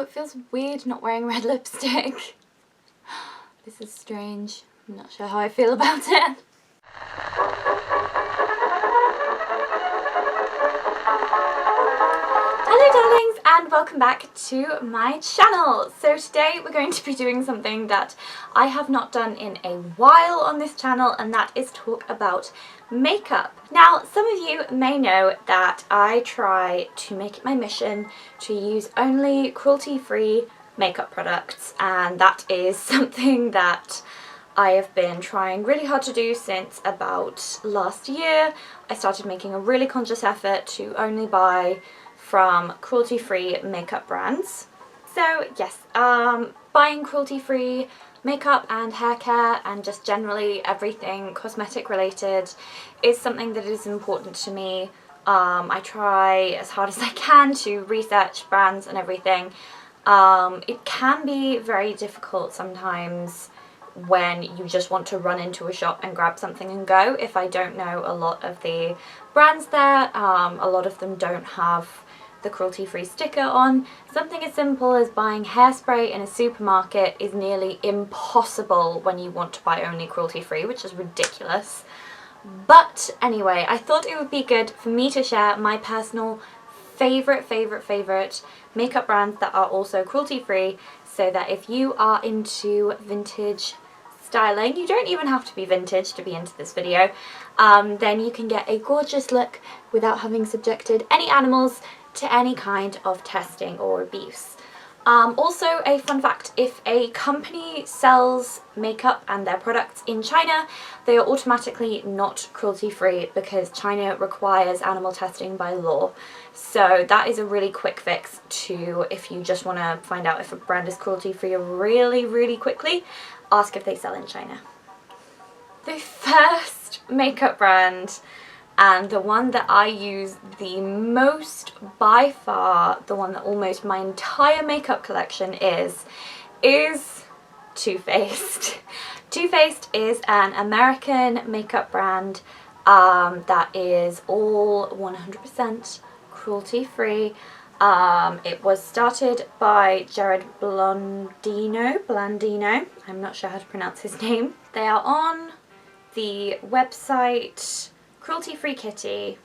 it feels weird not wearing red lipstick. This is strange. I'm not sure how I feel about it. Hello darlings and welcome back to my channel. So today we're going to be doing something that I have not done in a while on this channel, and that is talk about makeup. Now, some of you may know that I try to make it my mission to use only cruelty-free makeup products, and that is something that I have been trying really hard to do since about last year. I started making a really conscious effort to only buy from cruelty-free makeup brands. So yes, buying cruelty-free makeup and hair care and just generally everything cosmetic related is something that is important to me. I try as hard as I can to research brands and everything. It can be very difficult sometimes when you just want to run into a shop and grab something and go. If I don't know a lot of the brands there, a lot of them don't have the cruelty-free sticker on. Something as simple as buying hairspray in a supermarket is nearly impossible when you want to buy only cruelty-free, which is ridiculous. But anyway, I thought it would be good for me to share my personal favorite makeup brands that are also cruelty-free, so that if you are into vintage styling, you don't even have to be vintage to be into this video, then you can get a gorgeous look without having subjected any animals to any kind of testing or abuse. Also, a fun fact, if a company sells makeup and their products in China, they are automatically not cruelty-free because China requires animal testing by law. So that is a really quick fix to, if you just want to find out if a brand is cruelty-free really quickly, ask if they sell in China. The first makeup brand, and the one that I use the most by far, the one that almost my entire makeup collection is Too Faced. Too Faced is an American makeup brand that is all 100% cruelty-free. It was started by Jared Blandino, I'm not sure how to pronounce his name. They are on the website Cruelty-Free Kitty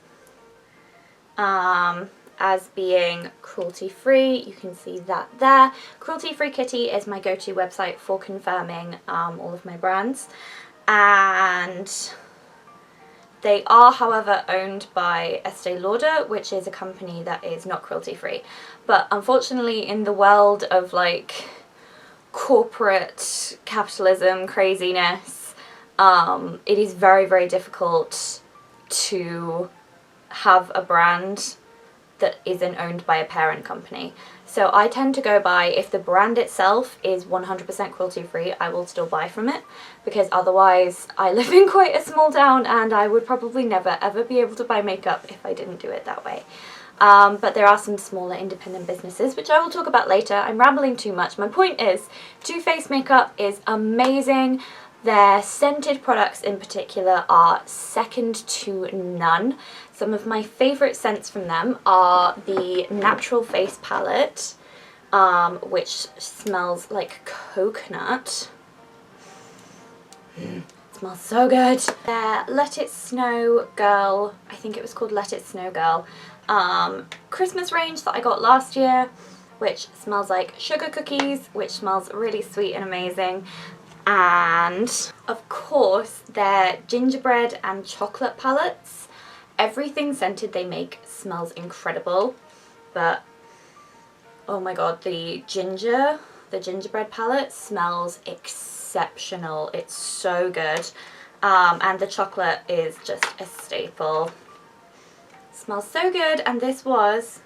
as being cruelty-free. You can see that there. Cruelty-Free Kitty is my go-to website for confirming all of my brands, and they are, however, owned by Estee Lauder, which is a company that is not cruelty-free. But unfortunately, in the world of like corporate capitalism craziness, it is very difficult to have a brand that isn't owned by a parent company. So I tend to go by, if the brand itself is 100% cruelty-free, I will still buy from it, because otherwise I live in quite a small town and I would probably never ever be able to buy makeup if I didn't do it that way. But there are some smaller independent businesses, which I will talk about later. I'm rambling too much. My point is, Too Faced makeup is amazing. Their scented products in particular are second to none. Some of my favourite scents from them are the Natural Face palette, which smells like coconut. It smells so good. Their Let It Snow Girl, I think it was called Let It Snow Girl, Christmas range that I got last year, which smells like sugar cookies, which smells really sweet and amazing. And of course their gingerbread and chocolate palettes. Everything scented they make smells incredible, but oh my god, the gingerbread palette smells exceptional. It's so good. And the chocolate is just a staple. It smells so good, and this was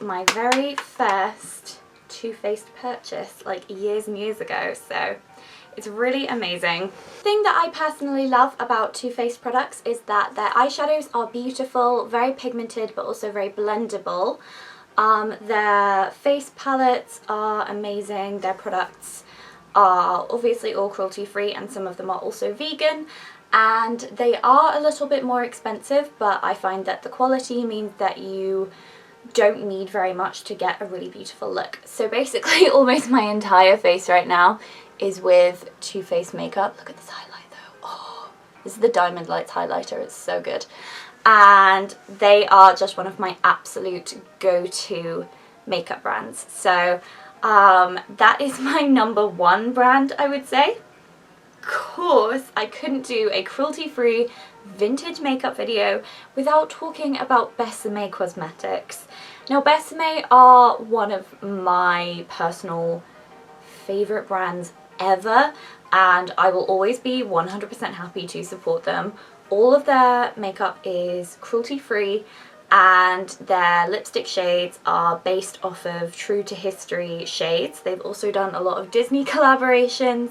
my very first Too Faced purchase like years and years ago, so it's really amazing. The thing that I personally love about Too Faced products is that their eyeshadows are beautiful, very pigmented but also very blendable. Their face palettes are amazing. Their products are obviously all cruelty free and some of them are also vegan, and they are a little bit more expensive, but I find that the quality means that you don't need very much to get a really beautiful look. So basically almost my entire face right now is with Too Faced makeup. Look at this highlight though. Oh, this is the Diamond Lights highlighter. It's so good. And they are just one of my absolute go-to makeup brands. So that is my #1 brand, I would say. Of course, I couldn't do a cruelty-free vintage makeup video without talking about Besame cosmetics. Now, Besame are one of my personal favourite brands ever, and I will always be 100% happy to support them. All of their makeup is cruelty-free, and their lipstick shades are based off of true to history shades. They've also done a lot of Disney collaborations,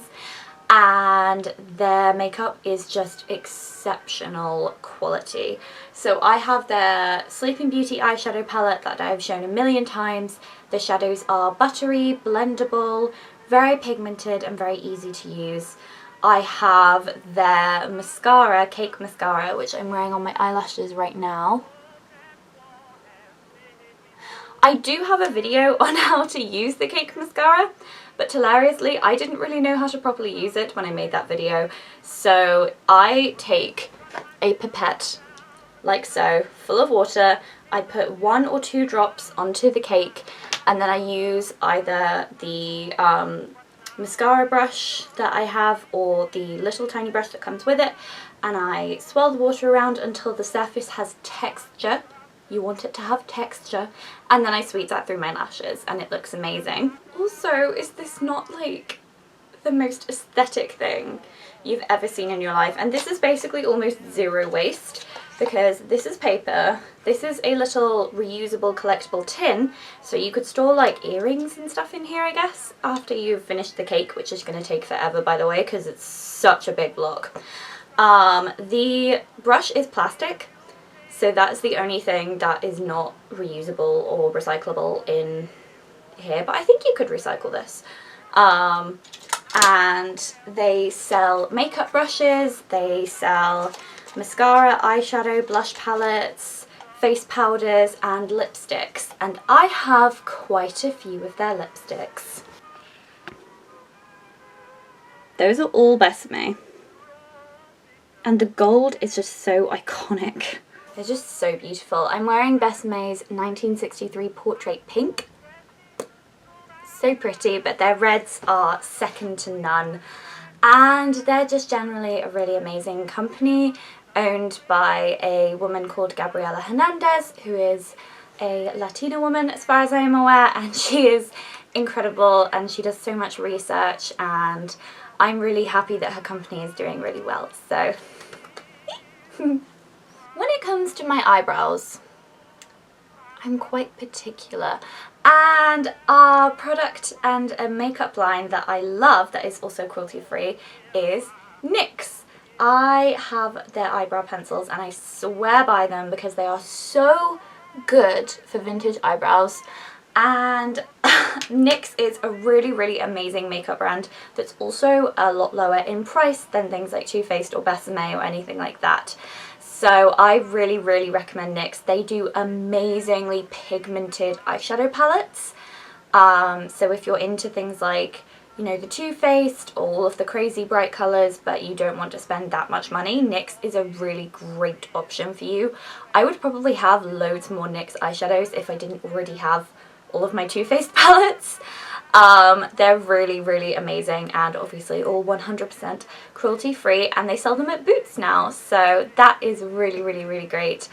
and their makeup is just exceptional quality. So I have their Sleeping Beauty eyeshadow palette that I've shown a million times. The shadows are buttery, blendable, very pigmented and very easy to use. I have their mascara, Cake Mascara, which I'm wearing on my eyelashes right now. I do have a video on how to use the Cake Mascara, but hilariously, I didn't really know how to properly use it when I made that video. So I take a pipette, like so, full of water. I put 1 or 2 drops onto the cake, and then I use either the mascara brush that I have or the little tiny brush that comes with it, and I swirl the water around until the surface has texture. You want it to have texture, and then I sweep that through my lashes and it looks amazing. Also, is this not like the most aesthetic thing you've ever seen in your life? And this is basically almost zero waste, because this is paper, this is a little reusable collectible tin, so you could store like earrings and stuff in here, I guess, after you've finished the cake, which is going to take forever, by the way, because it's such a big block. The brush is plastic, so that's the only thing that is not reusable or recyclable in here, but I think you could recycle this. And they sell makeup brushes, they sell mascara, eyeshadow, blush palettes, face powders and lipsticks, and I have quite a few of their lipsticks. Those are all Besame, and the gold is just so iconic. They're just so beautiful. I'm wearing Besame's 1963 Portrait Pink. So pretty, but their reds are second to none. And they're just generally a really amazing company, owned by a woman called Gabriela Hernandez, who is a Latina woman as far as I am aware, and she is incredible and she does so much research, and I'm really happy that her company is doing really well. So when it comes to my eyebrows, I'm quite particular, and our product and a makeup line that I love that is also cruelty free is NYX. I have their eyebrow pencils and I swear by them because they are so good for vintage eyebrows, and NYX is a really amazing makeup brand that's also a lot lower in price than things like Too Faced or Besame or anything like that. So I really recommend NYX. They do amazingly pigmented eyeshadow palettes. So if you're into things like, you know, the Too Faced, all of the crazy bright colours, but you don't want to spend that much money, NYX is a really great option for you. I would probably have loads more NYX eyeshadows if I didn't already have all of my Too Faced palettes. They're really amazing, and obviously all 100% cruelty free, and they sell them at Boots now, so that is really great.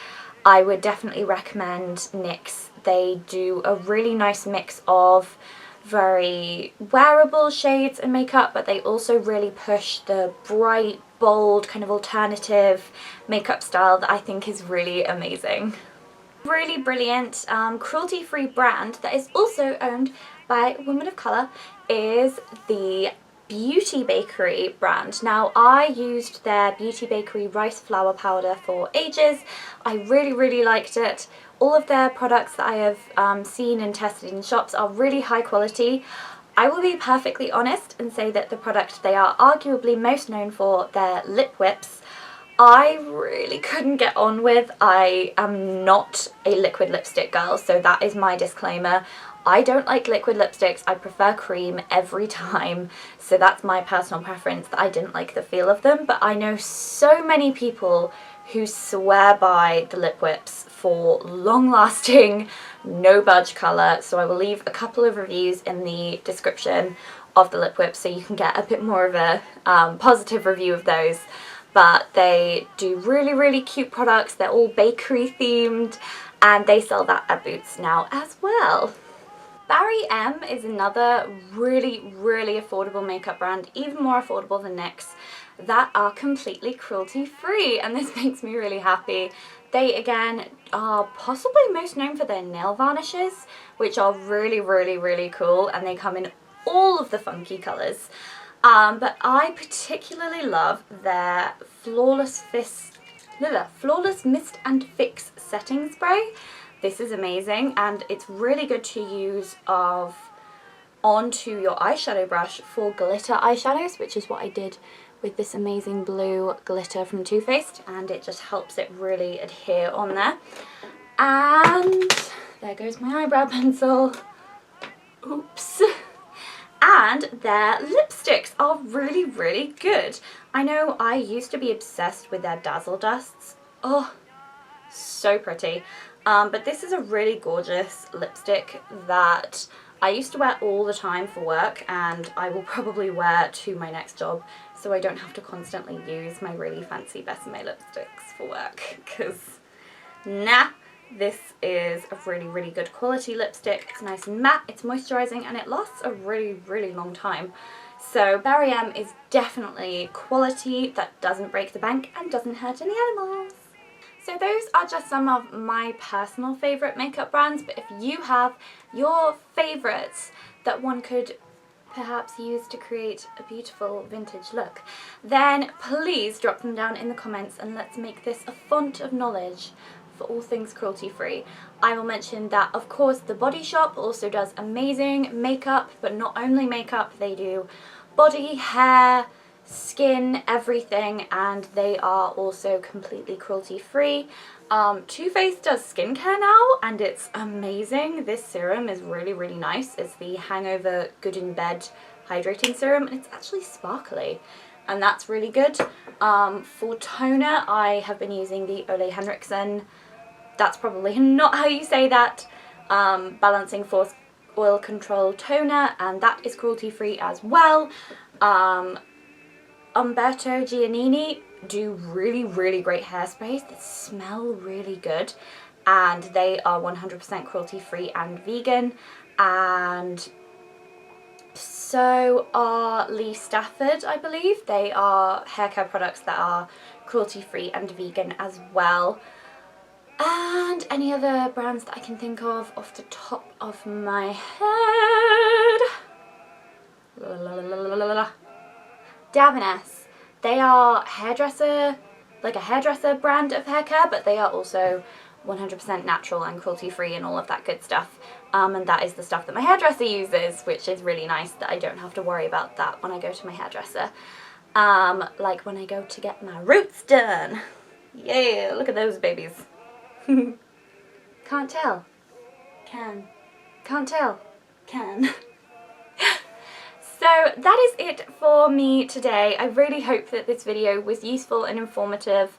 I would definitely recommend NYX. They do a really nice mix of very wearable shades and makeup, but they also really push the bright, bold, kind of alternative makeup style that I think is really amazing. Really brilliant cruelty-free brand that is also owned by a woman of colour is the Beauty Bakerie brand. Now, I used their Beauty Bakerie rice flour powder for ages. I really liked it. All of their products that I have seen and tested in shops are really high quality. I will be perfectly honest and say that the product they are arguably most known for, their lip whips, I really couldn't get on with. I am not a liquid lipstick girl, so that is my disclaimer. I don't like liquid lipsticks. I prefer cream every time, so that's my personal preference, that I didn't like the feel of them. But I know so many people who swear by the Lip Whips for long-lasting, no-budge colour, so I will leave a couple of reviews in the description of the Lip Whips so you can get a bit more of a positive review of those. But they do really, really cute products. They're all Bakerie themed, and they sell that at Boots now as well. Barry M is another really, really affordable makeup brand, even more affordable than NYX, that are completely cruelty-free, and this makes me really happy. They, again, are possibly most known for their nail varnishes, which are really, really, really cool, and they come in all of the funky colours. But I particularly love their Flawless Mist and Fix Setting Spray. This is amazing, and it's really good to use onto your eyeshadow brush for glitter eyeshadows, which is what I did with this amazing blue glitter from Too Faced, and it just helps it really adhere on there. And there goes my eyebrow pencil. Oops. And their lipsticks are really, really good. I know I used to be obsessed with their Dazzle Dusts. Oh, so pretty. But this is a really gorgeous lipstick that I used to wear all the time for work, and I will probably wear to my next job, so I don't have to constantly use my really fancy Besame lipsticks for work, because nah. This is a really, really good quality lipstick. It's nice and matte, it's moisturising, and it lasts a really, really long time. So Barry M is definitely quality that doesn't break the bank and doesn't hurt any animals. So those are just some of my personal favourite makeup brands, but if you have your favourites that one could perhaps use to create a beautiful vintage look, then please drop them down in the comments and let's make this a font of knowledge for all things cruelty-free. I will mention that, of course, the Body Shop also does amazing makeup, but not only makeup, they do body, hair, skin, everything, and they are also completely cruelty-free. Too Faced does skincare now, and it's amazing. This serum is really, really nice. It's the Hangover Good in Bed Hydrating Serum, and it's actually sparkly, and that's really good. For toner, I have been using the Ole Henriksen, that's probably not how you say that, Balancing Force Oil Control Toner, and that is cruelty-free as well. Umberto Giannini do really, really great hairsprays that smell really good, and they are 100% cruelty-free and vegan, and so are Lee Stafford, I believe. They are haircare products that are cruelty-free and vegan as well. And any other brands that I can think of off the top of my head. Davines. They are hairdresser, like a hairdresser brand of hair care, but they are also 100% natural and cruelty-free and all of that good stuff. And that is the stuff that my hairdresser uses, which is really nice that I don't have to worry about that when I go to my hairdresser. Like when I go to get my roots done. Yeah, look at those babies. Can't tell. Can. Can't tell. Can. So that is it for me today. I really hope that this video was useful and informative.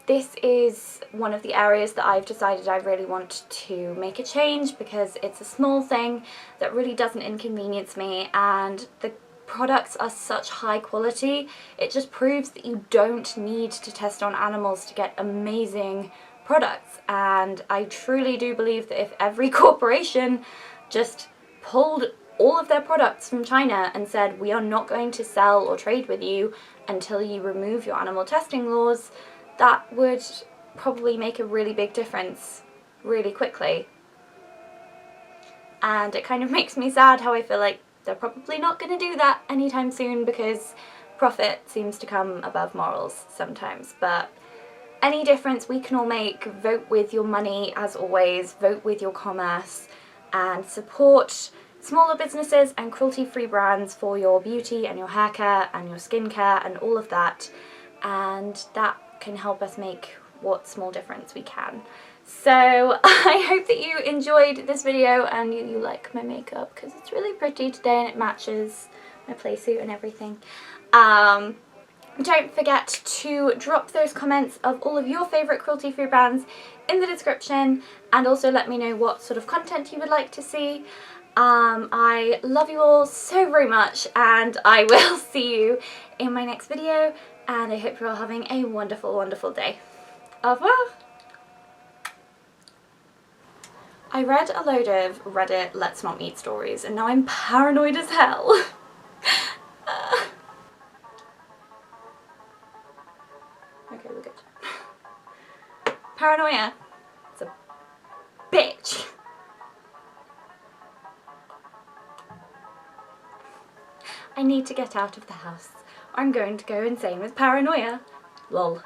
This is one of the areas that I've decided I really want to make a change, because it's a small thing that really doesn't inconvenience me, and the products are such high quality. It just proves that you don't need to test on animals to get amazing products, and I truly do believe that if every corporation just pulled all of their products from China and said, we are not going to sell or trade with you until you remove your animal testing laws, that would probably make a really big difference really quickly. And it kind of makes me sad how I feel like they're probably not going to do that anytime soon, because profit seems to come above morals sometimes. But any difference we can all make, vote with your money as always, vote with your commerce, and support smaller businesses and cruelty-free brands for your beauty and your hair care and your skincare and all of that. and that can help us make what small difference we can. So I hope that you enjoyed this video and you like my makeup, because it's really pretty today and it matches my Playsuit and everything. Don't forget to drop those comments of all of your favourite cruelty-free brands in the description, and also let me know what sort of content you would like to see. I love you all so very much, and I will see you in my next video, and I hope you're all having a wonderful, wonderful day. Au revoir! I read a load of Reddit Let's Not Meet stories, and now I'm paranoid as hell. Okay, we're good. Paranoia. It's a bitch. I need to get out of the house. I'm going to go insane with paranoia. Lol.